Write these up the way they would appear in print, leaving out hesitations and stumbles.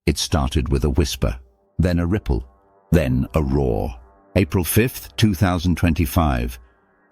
It started with a whisper, then a ripple, then a roar. April 5th, 2025.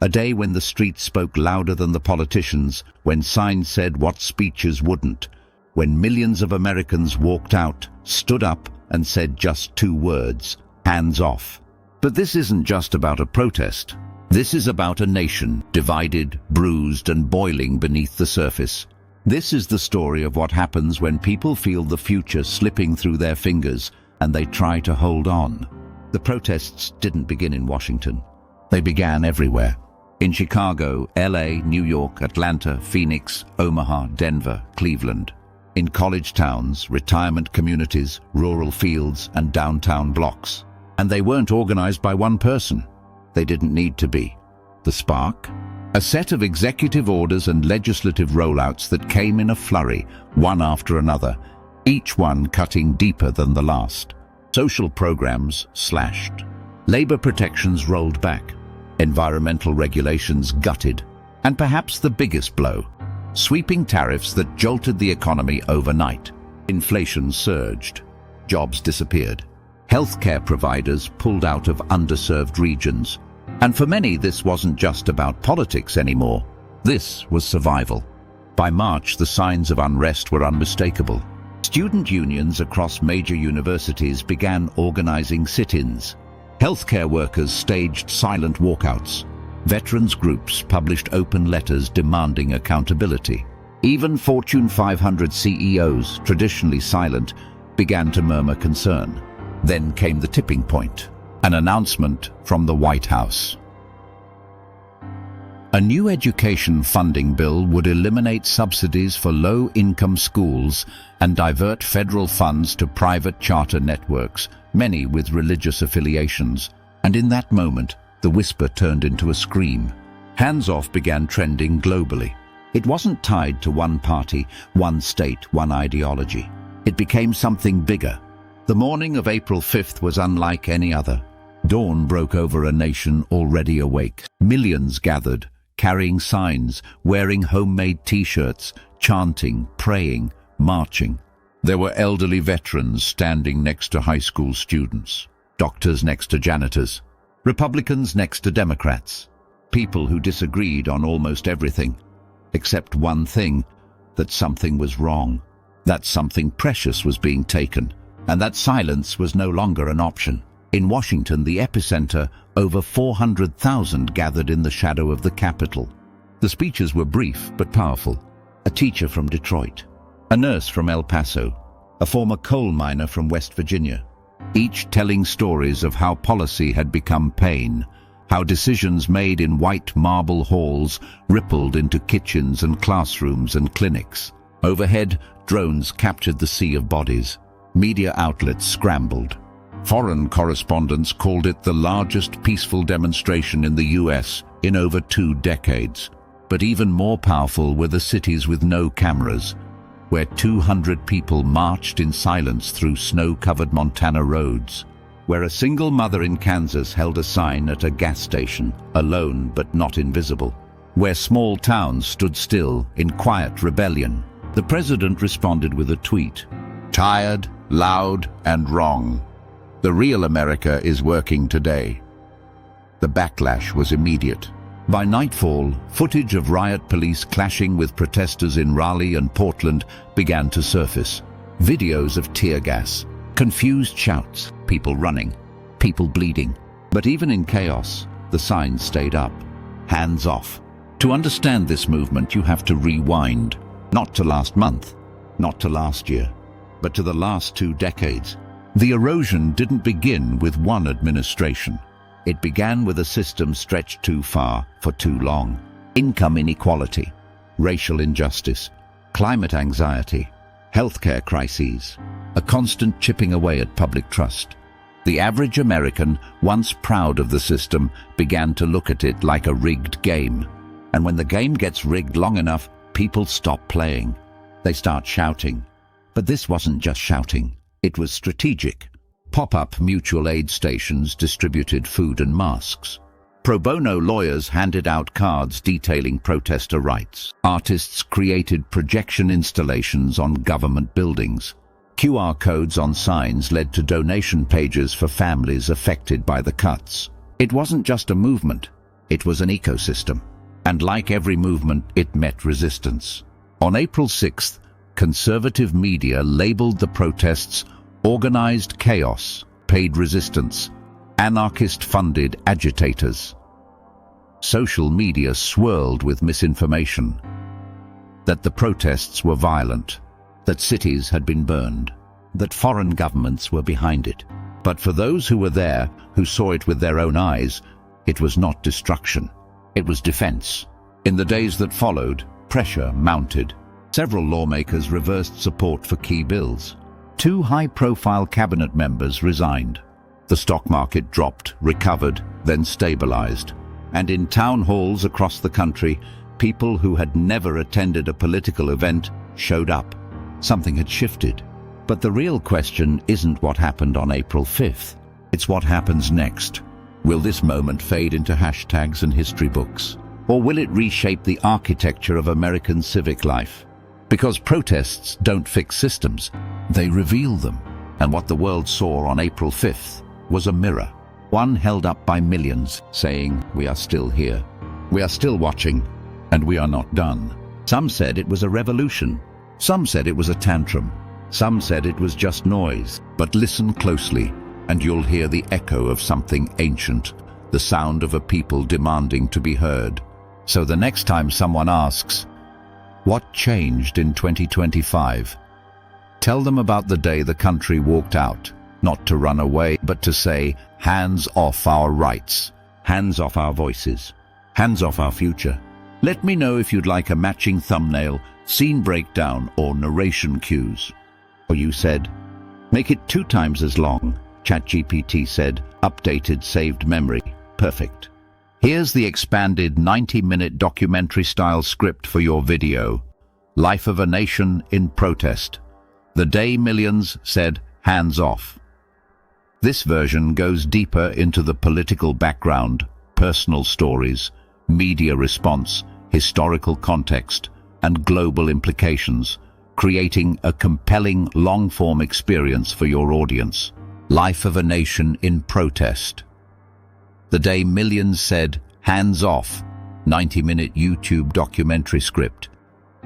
A day when the streets spoke louder than the politicians, when signs said what speeches wouldn't, when millions of Americans walked out, stood up, and said just two words: hands off. But this isn't just about a protest. This is about a nation divided, bruised, and boiling beneath the surface. This is the story of what happens when people feel the future slipping through their fingers and they try to hold on. The protests didn't begin in Washington. They began everywhere. In Chicago, LA, New York, Atlanta, Phoenix, Omaha, Denver, Cleveland. In college towns, retirement communities, rural fields, and downtown blocks. And they weren't organized by one person. They didn't need to be. The spark? A set of executive orders and legislative rollouts that came in a flurry, one after another, each one cutting deeper than the last. Social programs slashed. Labor protections rolled back. Environmental regulations gutted. And perhaps the biggest blow, sweeping tariffs that jolted the economy overnight. Inflation surged. Jobs disappeared. Healthcare providers pulled out of underserved regions. And for many, this wasn't just about politics anymore. This was survival. By March, the signs of unrest were unmistakable. Student unions across major universities began organizing sit-ins. Healthcare workers staged silent walkouts. Veterans groups published open letters demanding accountability. Even Fortune 500 CEOs, traditionally silent, began to murmur concern. Then came the tipping point, an announcement from the White House. A new education funding bill would eliminate subsidies for low-income schools and divert federal funds to private charter networks, many with religious affiliations. And in that moment, the whisper turned into a scream. Hands off began trending globally. It wasn't tied to one party, one state, one ideology. It became something bigger. The morning of April 5th was unlike any other. Dawn broke over a nation already awake. Millions gathered, carrying signs, wearing homemade T-shirts, chanting, praying, marching. There were elderly veterans standing next to high school students, doctors next to janitors, Republicans next to Democrats, people who disagreed on almost everything, except one thing, that something was wrong, that something precious was being taken, and that silence was no longer an option. In Washington, the epicenter, over 400,000 gathered in the shadow of the Capitol. The speeches were brief but powerful. A teacher from Detroit, a nurse from El Paso, a former coal miner from West Virginia, each telling stories of how policy had become pain, how decisions made in white marble halls rippled into kitchens and classrooms and clinics. Overhead, drones captured the sea of bodies. Media outlets scrambled. Foreign correspondents called it the largest peaceful demonstration in the US in over 2 decades. But even more powerful were the cities with no cameras, where 200 people marched in silence through snow-covered Montana roads, where a single mother in Kansas held a sign at a gas station, alone but not invisible, where small towns stood still in quiet rebellion. The president responded with a tweet: "Tired, loud, and wrong. The real America is working today." The backlash was immediate. By nightfall, footage of riot police clashing with protesters in Raleigh and Portland began to surface. Videos of tear gas, confused shouts, people running, people bleeding. But even in chaos, the signs stayed up. Hands off. To understand this movement, you have to rewind. Not to last month, not to last year, but to the last 2 decades. The erosion didn't begin with one administration. It began with a system stretched too far for too long. Income inequality, racial injustice, climate anxiety, healthcare crises, a constant chipping away at public trust. The average American, once proud of the system, began to look at it like a rigged game. And when the game gets rigged long enough, people stop playing. They start shouting. But this wasn't just shouting. It was strategic. Pop-up mutual aid stations distributed food and masks. Pro bono lawyers handed out cards detailing protester rights. Artists created projection installations on government buildings. QR codes on signs led to donation pages for families affected by the cuts. It wasn't just a movement, it was an ecosystem. And like every movement, it met resistance. On April 6th, conservative media labeled the protests organized chaos, paid resistance, anarchist-funded agitators. Social media swirled with misinformation that the protests were violent, that cities had been burned, that foreign governments were behind it. But for those who were there, who saw it with their own eyes, it was not destruction, it was defense. In the days that followed, pressure mounted. Several lawmakers reversed support for key bills. 2 high-profile cabinet members resigned. The stock market dropped, recovered, then stabilized. And in town halls across the country, people who had never attended a political event showed up. Something had shifted. But the real question isn't what happened on April 5th. It's what happens next. Will this moment fade into hashtags and history books? Or will it reshape the architecture of American civic life? Because protests don't fix systems, they reveal them. And what the world saw on April 5th was a mirror, one held up by millions, saying, "We are still here. We are still watching, and we are not done." Some said it was a revolution. Some said it was a tantrum. Some said it was just noise. But listen closely, and you'll hear the echo of something ancient, the sound of a people demanding to be heard. So the next time someone asks, "What changed in 2025?" tell them about the day the country walked out, not to run away, but to say, "Hands off our rights, hands off our voices, hands off our future." Let me know if you'd like a matching thumbnail, scene breakdown, or narration cues. Or you said, "Make it 2 times as long." ChatGPT said, "Updated saved memory." Perfect. Here's the expanded 90-minute documentary-style script for your video. Life of a Nation in Protest. The day millions said, "Hands off." This version goes deeper into the political background, personal stories, media response, historical context, and global implications, creating a compelling long-form experience for your audience. Life of a Nation in Protest. The day millions said, "Hands off." 90-minute YouTube documentary script.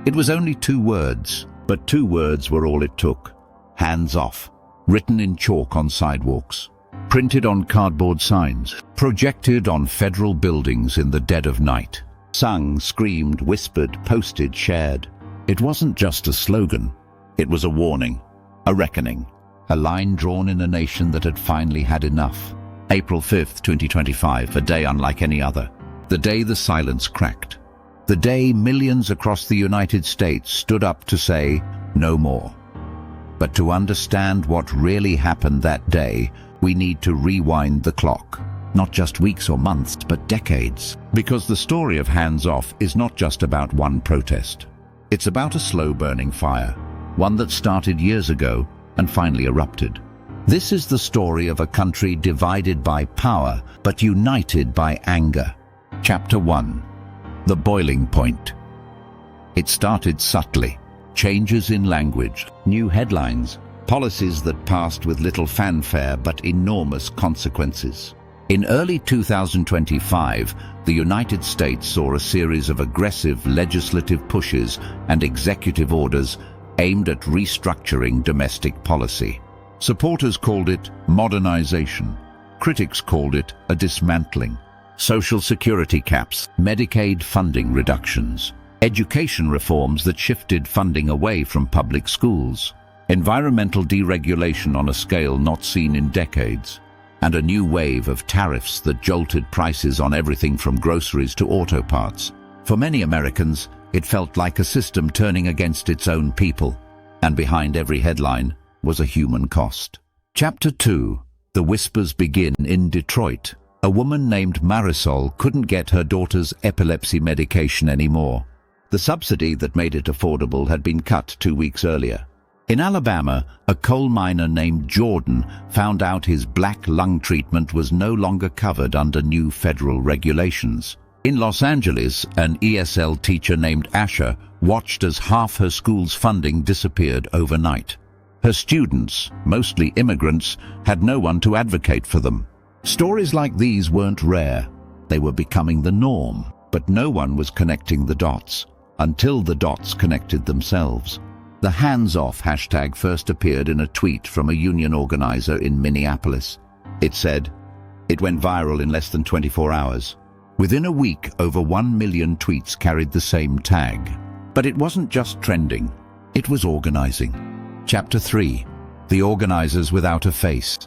It was only 2 words, but 2 words were all it took. Hands off. Written in chalk on sidewalks. Printed on cardboard signs. Projected on federal buildings in the dead of night. Sung, screamed, whispered, posted, shared. It wasn't just a slogan. It was a warning, a reckoning, a line drawn in a nation that had finally had enough. April 5th, 2025, a day unlike any other. The day the silence cracked. The day millions across the United States stood up to say, "No more." But to understand what really happened that day, we need to rewind the clock. Not just weeks or months, but decades. Because the story of Hands Off is not just about one protest. It's about a slow-burning fire, one that started years ago and finally erupted. This is the story of a country divided by power, but united by anger. Chapter 1. The Boiling Point. It started subtly. Changes in language, new headlines, policies that passed with little fanfare but enormous consequences. In early 2025, the United States saw a series of aggressive legislative pushes and executive orders aimed at restructuring domestic policy. Supporters called it modernization. Critics called it a dismantling. Social security caps, Medicaid funding reductions, education reforms that shifted funding away from public schools, environmental deregulation on a scale not seen in decades, and a new wave of tariffs that jolted prices on everything from groceries to auto parts. For many Americans, it felt like a system turning against its own people, and behind every headline was a human cost. Chapter 2. The whispers begin in Detroit. A woman named Marisol couldn't get her daughter's epilepsy medication anymore. The subsidy that made it affordable had been cut 2 weeks earlier. In Alabama, a coal miner named Jordan found out his black lung treatment was no longer covered under new federal regulations. In Los Angeles, an ESL teacher named Asher watched as half her school's funding disappeared overnight. Her students, mostly immigrants, had no one to advocate for them. Stories like these weren't rare. They were becoming the norm, but no one was connecting the dots, until the dots connected themselves. The hands-off hashtag first appeared in a tweet from a union organizer in Minneapolis. It said, it went viral in less than 24 hours. Within a week, over 1 million tweets carried the same tag. But it wasn't just trending, it was organizing. Chapter 3. The Organizers Without a Face.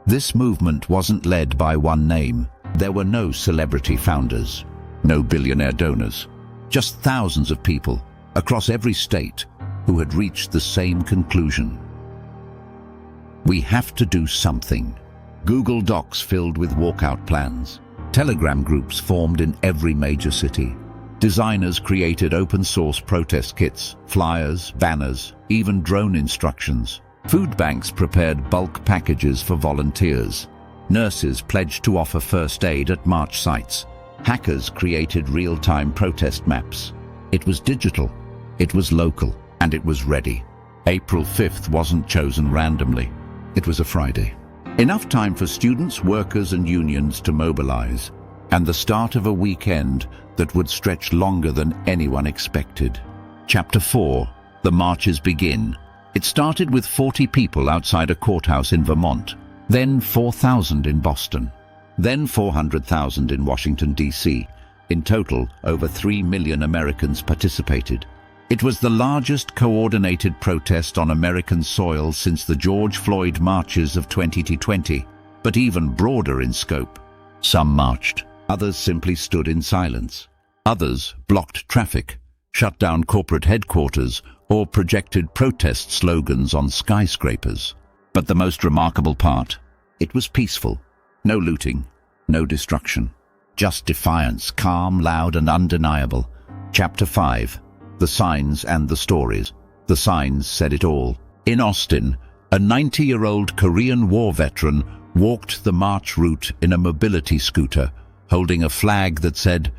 This movement wasn't led by one name. There were no celebrity founders, no billionaire donors, just thousands of people across every state who had reached the same conclusion. We have to do something. Google Docs filled with walkout plans. Telegram groups formed in every major city. Designers created open-source protest kits, flyers, banners, even drone instructions. Food banks prepared bulk packages for volunteers. Nurses pledged to offer first aid at march sites. Hackers created real-time protest maps. It was digital, it was local, and it was ready. April 5th wasn't chosen randomly. It was a Friday. Enough time for students, workers, and unions to mobilize, and the start of a weekend that would stretch longer than anyone expected. Chapter 4. The marches begin. It started with 40 people outside a courthouse in Vermont, then 4,000 in Boston, then 400,000 in Washington, D.C. In total, over 3 million Americans participated. It was the largest coordinated protest on American soil since the George Floyd marches of 2020, but even broader in scope. Some marched, others simply stood in silence. Others blocked traffic, shut down corporate headquarters, or projected protest slogans on skyscrapers. But the most remarkable part, it was peaceful. No looting, no destruction. Just defiance, calm, loud, and undeniable. Chapter 5. The Signs and the Stories. The signs said it all. In Austin, a 90-year-old Korean War veteran walked the march route in a mobility scooter, holding a flag that said,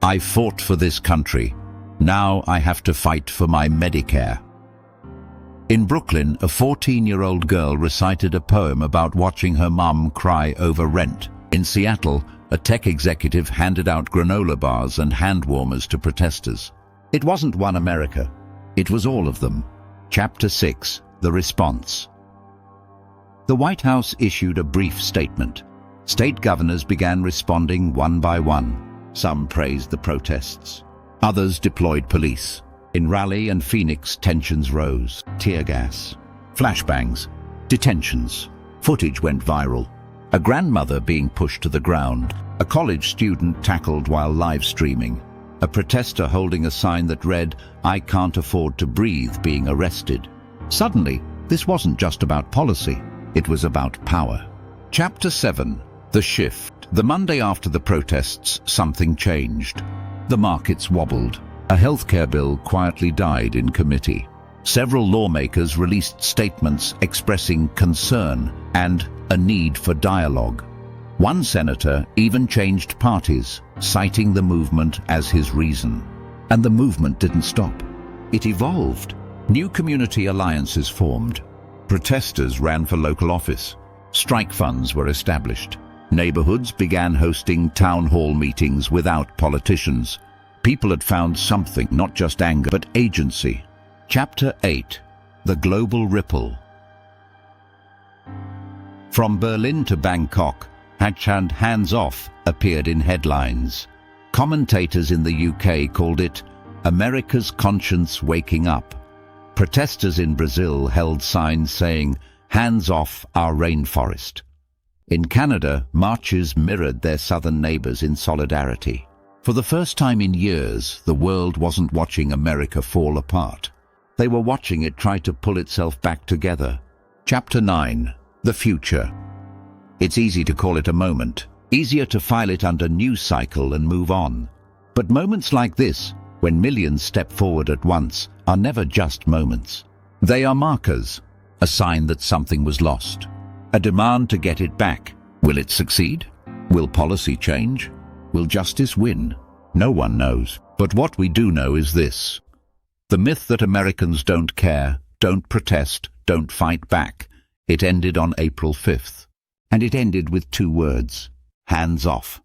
"I fought for this country. Now I have to fight for my Medicare." In Brooklyn, a 14-year-old girl recited a poem about watching her mom cry over rent. In Seattle, a tech executive handed out granola bars and hand warmers to protesters. It wasn't one America. It was all of them. Chapter 6. The Response. The White House issued a brief statement. State governors began responding one by one. Some praised the protests. Others deployed police. In Raleigh and Phoenix, tensions rose. Tear gas, flashbangs, detentions. Footage went viral. A grandmother being pushed to the ground. A college student tackled while live streaming. A protester holding a sign that read, "I can't afford to breathe," being arrested. Suddenly, this wasn't just about policy. It was about power. Chapter 7. The Shift. The Monday after the protests, something changed. The markets wobbled. A healthcare bill quietly died in committee. Several lawmakers released statements expressing concern and a need for dialogue. One senator even changed parties, citing the movement as his reason. And the movement didn't stop. It evolved. New community alliances formed. Protesters ran for local office. Strike funds were established. Neighborhoods began hosting town hall meetings without politicians. People had found something, not just anger, but agency. Chapter 8. The Global Ripple. From Berlin to Bangkok, hashtag Hands Off appeared in headlines. Commentators in the UK called it America's conscience waking up. Protesters in Brazil held signs saying, "Hands off our rainforest." In Canada, marches mirrored their southern neighbors in solidarity. For the first time in years, the world wasn't watching America fall apart. They were watching it try to pull itself back together. Chapter 9. The Future. It's easy to call it a moment, easier to file it under news cycle and move on. But moments like this, when millions step forward at once, are never just moments. They are markers, a sign that something was lost, a demand to get it back. Will it succeed? Will policy change? Will justice win? No one knows. But what we do know is this. The myth that Americans don't care Don't protest, don't fight back. It ended on April 5th. And it ended with 2 words: hands off.